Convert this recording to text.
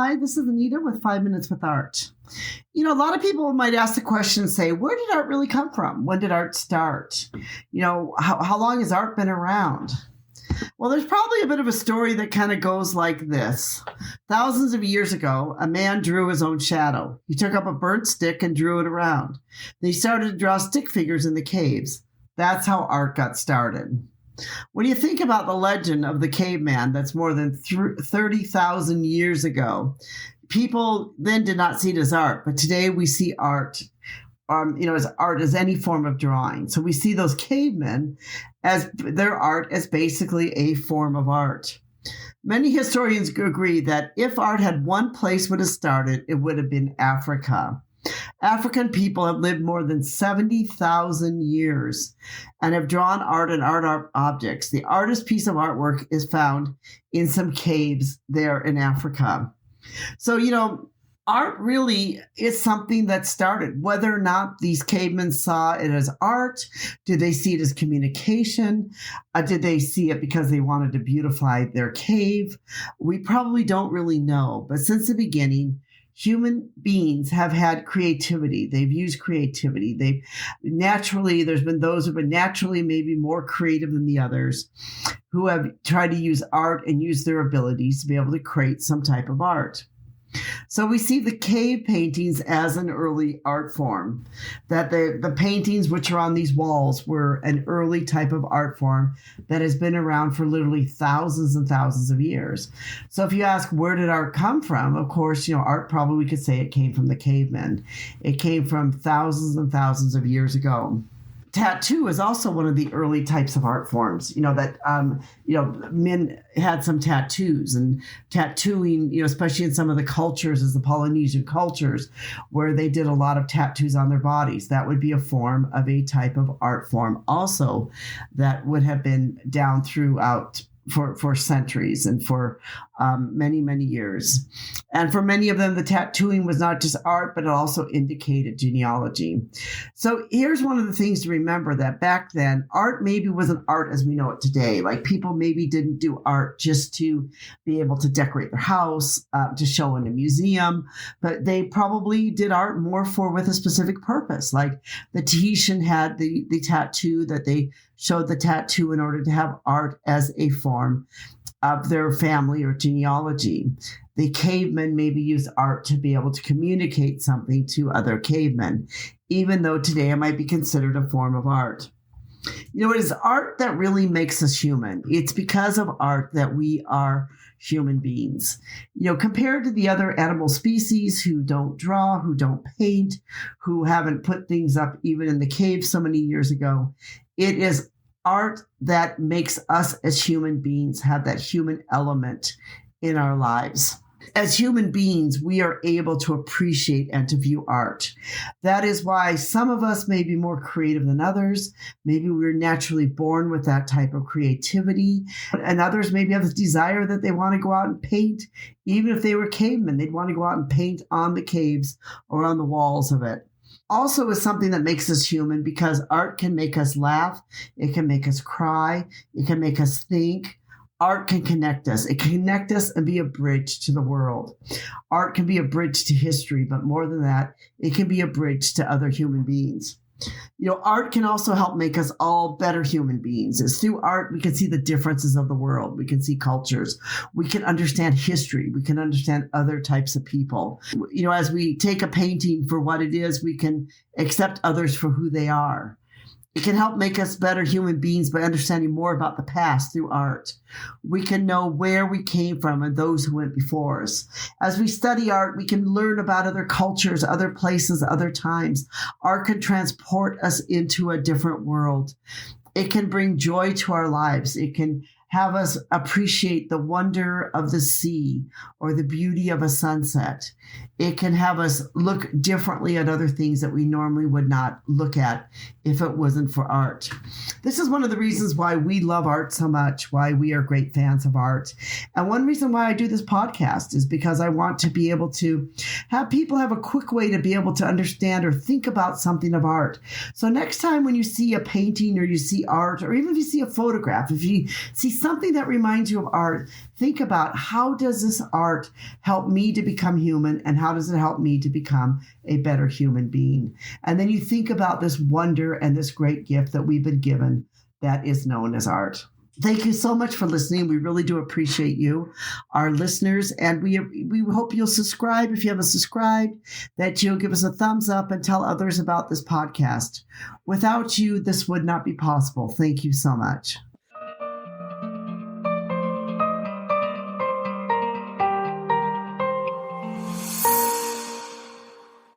Hi, this is Anita with 5 Minutes with Art. A lot of people might ask the question and say, where did art really come from? When did art start? How long has art been around? Well, there's probably a bit of a story that kind of goes like this. Thousands of years ago, a man drew his own shadow. He took up a burnt stick and drew it around. Then he started to draw stick figures in the caves. That's how art got started. When you think about the legend of the caveman that's more than 30,000 years ago, people then did not see it as art, but today we see art, as art as any form of drawing. So we see those cavemen as their art as basically a form of art. Many historians agree that if art had one place would have started, it would have been Africa. African people have lived more than 70,000 years and have drawn art and art objects. The artist's piece of artwork is found in some caves there in Africa. So, art really is something that started. Whether or not these cavemen saw it as art, did they see it as communication? Did they see it because they wanted to beautify their cave? We probably don't really know. But since the beginning, human beings have had creativity. They've used creativity. There's been those who've been naturally maybe more creative than the others who have tried to use art and use their abilities to be able to create some type of art. So we see the cave paintings as an early art form, that the paintings which are on these walls were an early type of art form that has been around for literally thousands and thousands of years. So if you ask, where did art come from? Of course, art probably we could say it came from the cavemen. It came from thousands and thousands of years ago. Tattoo is also one of the early types of art forms, men had some tattoos, and tattooing, especially in some of the cultures, as the Polynesian cultures, where they did a lot of tattoos on their bodies. That would be a form of a type of art form also that would have been down throughout for centuries and for many, many years. And for many of them, the tattooing was not just art, but it also indicated genealogy. So here's one of the things to remember, that back then, art maybe wasn't art as we know it today. Like, people maybe didn't do art just to be able to decorate their house, to show in a museum, but they probably did art more with a specific purpose. Like the Tahitian had the tattoo, that they showed the tattoo in order to have art as a form of their family or genealogy. The cavemen maybe used art to be able to communicate something to other cavemen, even though today it might be considered a form of art. It is art that really makes us human. It's because of art that we are human beings. Compared to the other animal species who don't draw, who don't paint, who haven't put things up even in the cave so many years ago, it is art that makes us as human beings have that human element in our lives. As human beings, we are able to appreciate and to view art. That is why some of us may be more creative than others. Maybe we're naturally born with that type of creativity. And others maybe have this desire that they want to go out and paint. Even if they were cavemen, they'd want to go out and paint on the caves or on the walls of it. Also is something that makes us human, because art can make us laugh. It can make us cry. It can make us think. Art can connect us. It can connect us and be a bridge to the world. Art can be a bridge to history, but more than that, it can be a bridge to other human beings. Art can also help make us all better human beings. It's through art we can see the differences of the world. We can see cultures. We can understand history. We can understand other types of people. As we take a painting for what it is, we can accept others for who they are. It can help make us better human beings by understanding more about the past through art. We can know where we came from and those who went before us. As we study art, we can learn about other cultures, other places, other times. Art can transport us into a different world. It can bring joy to our lives. It can have us appreciate the wonder of the sea or the beauty of a sunset. It can have us look differently at other things that we normally would not look at if it wasn't for art. this is one of the reasons why we love art so much, why we are great fans of art. And one reason why I do this podcast is because I want to be able to have people have a quick way to be able to understand or think about something of art. So next time when you see a painting or you see art, or even if you see a photograph, if you see something that reminds you of art, think about, how does this art help me to become human, and how does it help me to become a better human being? And then you think about this wonder and this great gift that we've been given that is known as art. Thank you so much for listening. We really do appreciate you, our listeners, and we hope you'll subscribe. If you haven't subscribed, that you'll give us a thumbs up and tell others about this podcast. Without you, this would not be possible. Thank you so much.